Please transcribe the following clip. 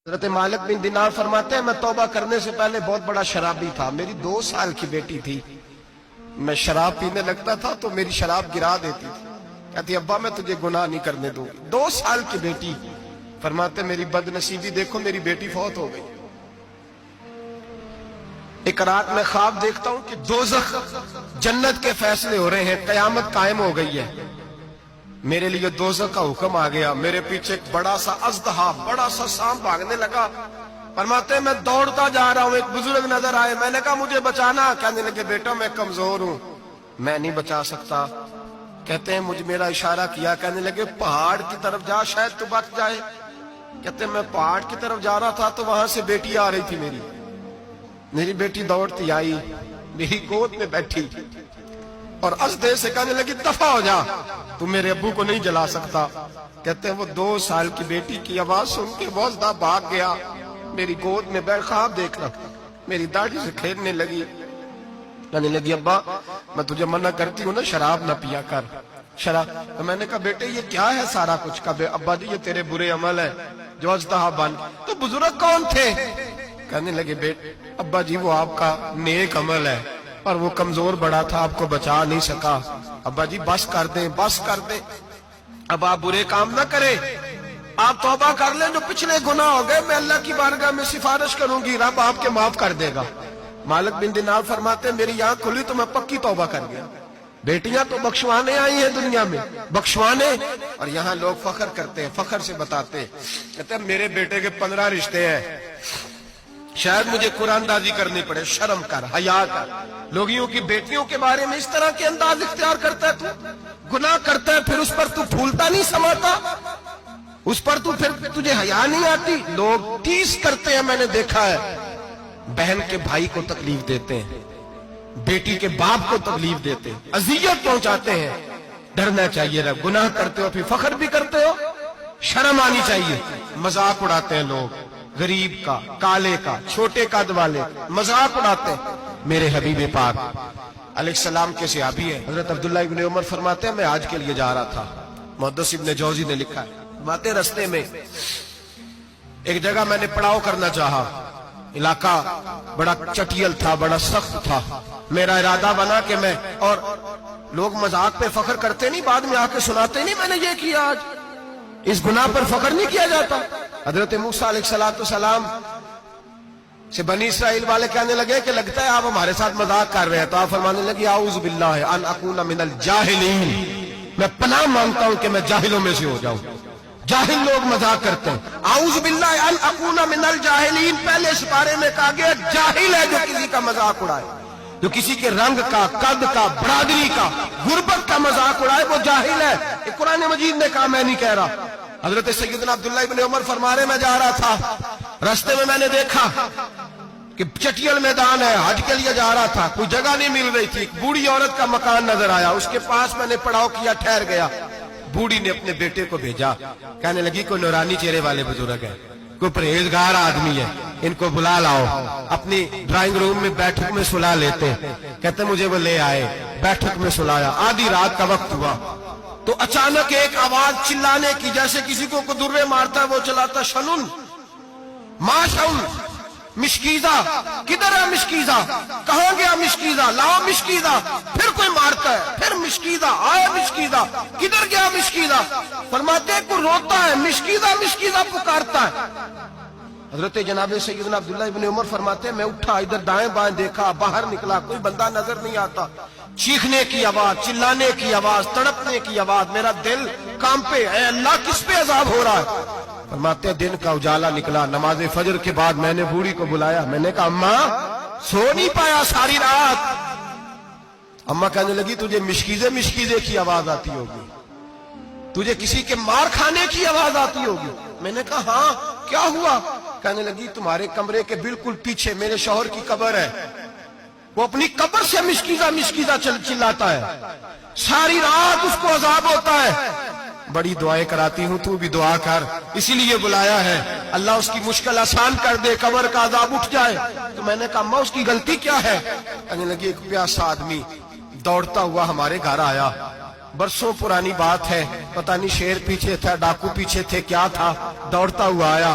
حضرت مالک بن دینار فرماتے ہیں میں توبہ کرنے سے پہلے بہت بڑا شرابی تھا. میری 2 سال کی بیٹی تھی. میں شراب پینے لگتا تھا تو میری شراب گرا دیتی تھی. کہتی ابا میں تجھے گناہ نہیں کرنے دوں گی. 2 سال کی بیٹی. فرماتے میری بد نصیبی دیکھو میری بیٹی فوت ہو گئی. ایک رات میں خواب دیکھتا ہوں کہ دوزخ جنت کے فیصلے ہو رہے ہیں, قیامت قائم ہو گئی ہے. میرے لیے دوزخ کا حکم آ گیا. میرے پیچھے ایک بڑا سا اژدہا, بڑا سا سانپ بھاگنے لگا. فرماتے ہیں میں دوڑتا جا رہا ہوں, ایک بزرگ نظر آئے. میں نے کہا مجھے بچانا. کہنے لگے بیٹا میں کمزور ہوں, میں نہیں بچا سکتا. کہتے ہیں مجھے میرا اشارہ کیا, کہنے لگے پہاڑ کی طرف جا شاید تو بچ جائے. کہتے ہیں میں پہاڑ کی طرف جا رہا تھا تو وہاں سے بیٹی آ رہی تھی. میری بیٹی دوڑتی آئی, میری گود میں بیٹھی اور اژدہے سے کہنے لگی دفع ہو جا, تو میرے ابو کو نہیں جلا سکتا. کہتے ہیں وہ 2 سال کی بیٹی کی آواز سن کے وہ اژدہا بھاگ گیا. میری گود میں بیٹھ خواب دیکھنا, میری داڑھی سے کھیلنے لگی. کہنے لگی ابا میں تجھے منع کرتی ہوں نا شراب نہ پیا کر. شراب. تو میں نے کہا بیٹے یہ کیا ہے سارا کچھ. کہا ابا جی یہ تیرے برے عمل ہے جو اژدہا بن. تو بزرگ کون تھے؟ کہنے لگے بیٹے ابا جی وہ آپ کا نیک عمل ہے اور وہ کمزور بڑا تھا, آپ کو بچا نہیں سکا. ابا جی بس کر دیں, بس کر دیں. اب آپ برے کام نہ کریں, آپ توبہ کر لیں. جو پچھلے گناہ ہو گئے میں اللہ کی بارگاہ میں سفارش کروں گی, رب آپ کے معاف کر دے گا. مالک بن دینار فرماتے ہیں میری آنکھ کھلی تو میں پکی توبہ کر گیا. بیٹیاں تو بخشوانے آئی ہیں دنیا میں, بخشوانے. اور یہاں لوگ فخر کرتے ہیں, فخر سے بتاتے ہیں, کہتے ہیں میرے بیٹے کے 15 رشتے ہیں, شاید مجھے قرآن اندازی کرنی پڑے. شرم کر, حیا کر. لوگیوں کی بیٹیوں کے بارے میں اس طرح کے انداز اختیار کرتا ہے. تو گناہ کرتا ہے پھر اس پر تو پھولتا نہیں سماتا, اس پر تو پھر تجھے حیا نہیں آتی. لوگ ٹیس کرتے ہیں, میں نے دیکھا ہے. بہن کے بھائی کو تکلیف دیتے ہیں, بیٹی کے باپ کو تکلیف دیتے ہیں, اذیت پہنچاتے ہیں. ڈرنا چاہیے رب. گناہ کرتے ہو پھر فخر بھی کرتے ہو, شرم آنی چاہیے. مذاق اڑاتے ہیں لوگ, غریب کا, کالے کا, چھوٹے قد والے مذاق اڑاتے ہیں. میرے حبیب پاک علیہ السلام کے صحابی ہیں حضرت عبداللہ ابن عمر فرماتے ہیں میں حج کے لیے جا رہا تھا. محدث ابن جوزی نے لکھا ہے باتیں رستے میں ایک جگہ میں نے پڑاؤ کرنا چاہا. علاقہ بڑا چٹیل تھا, بڑا سخت تھا. میرا ارادہ بنا کہ میں, اور لوگ مذاق پہ فخر کرتے نہیں, بعد میں آ کے سناتے نہیں میں نے یہ کیا. آج اس گناہ پر فخر نہیں کیا جاتا. حضرت موسیٰ علیہ السلام سے بنی اسرائیل والے کہنے لگے کہ لگتا ہے آپ ہمارے ساتھ مذاق کر رہے ہیں. تو آپ فرمانے لگے اعوذ باللہ ان اکون من الجاہلین, میں پناہ مانگتا ہوں کہ میں جاہلوں میں سے ہو جاؤں. جاہل لوگ مذاق کرتے ہیں. اعوذ باللہ ان اکون من الجاہلین, پہلے اس بارے میں کہا گیا جاہل ہے جو کسی کا مذاق اڑائے, جو کسی کے رنگ کا, قد کا, برادری کا, غربت کا مذاق اڑائے وہ جاہل ہے. قرآن مجید نے کہا, میں نہیں کہہ رہا. حضرت سیدنا عبداللہ ابن عمر فرما رہے میں جا رہا تھا, رستے میں نے دیکھا کہ چٹیل میدان ہے, حج کے لیے جا رہا تھا, کوئی جگہ نہیں مل رہی تھی. ایک بوڑھی عورت کا مکان نظر آیا, اس کے پاس میں نے پڑاؤ کیا, ٹھہر گیا. بوڑھی نے اپنے بیٹے کو بھیجا, کہنے لگی کوئی نورانی چہرے والے بزرگ ہے, کوئی پرہیزگار آدمی ہے, ان کو بلا لاؤ. اپنی ڈرائنگ روم میں بیٹھک میں سلا لیتے. کہتے مجھے وہ لے آئے, بیٹھک میں سلایا. آدھی رات کا وقت ہوا تو اچانک ایک آواز چلانے کی, جیسے کسی کو درے مارتا ہے وہ چلاتا, شنن ما شن مشکیزہ. کدھر ہے مشکیزہ؟ کہاں گیا مشکیزہ؟ لاؤ مشکیزہ. پھر کوئی مارتا ہے, پھر مشکیزہ, آیا مشکیزہ. کدھر گیا مشکیزہ؟ فرماتے ہیں کوئی روتا ہے, مشکیزہ مشکیزہ پکارتا ہے. حضرت جناب سیدنا عبداللہ ابن عمر فرماتے ہیں میں اٹھا, ادھر دائیں بائیں دیکھا, باہر نکلا, کوئی بندہ نظر نہیں آتا. چیخنے کی آواز, چلانے کی آواز, تڑپنے کی آواز. میرا دل کانپے, اے اللہ کس پہ عذاب ہو رہا ہے. فرماتے ہیں دن کا اجالا نکلا. نماز فجر کے بعد میں نے بوڑھی کو بلایا. میں نے کہا اماں سو نہیں پایا ساری رات. اماں کہنے لگی تجھے مشکیزے کی آواز آتی ہوگی, تجھے کسی کے مار کھانے کی آواز آتی ہوگی. میں نے کہا ہاں کیا ہوا؟ کہنے لگی تمہارے کمرے کے بالکل پیچھے میرے شوہر کی قبر ہے, وہ اپنی قبر سے مشکیزہ چلاتا ہے. ساری رات اس کو عذاب ہوتا ہے. بڑی دعائیں کراتی ہوں, تو بھی دعا کر, اسی لیے بلایا ہے. اللہ اس کی مشکل آسان کر دے, قبر کا عذاب اٹھ جائے. تو میں نے کہا اماں اس کی غلطی کیا ہے؟ کہنے لگی ایک پیاسا آدمی دوڑتا ہوا ہمارے گھر آیا. برسوں پرانی بات ہے, پتہ نہیں شیر پیچھے تھا, ڈاکو پیچھے تھے, کیا تھا, دوڑتا ہوا آیا.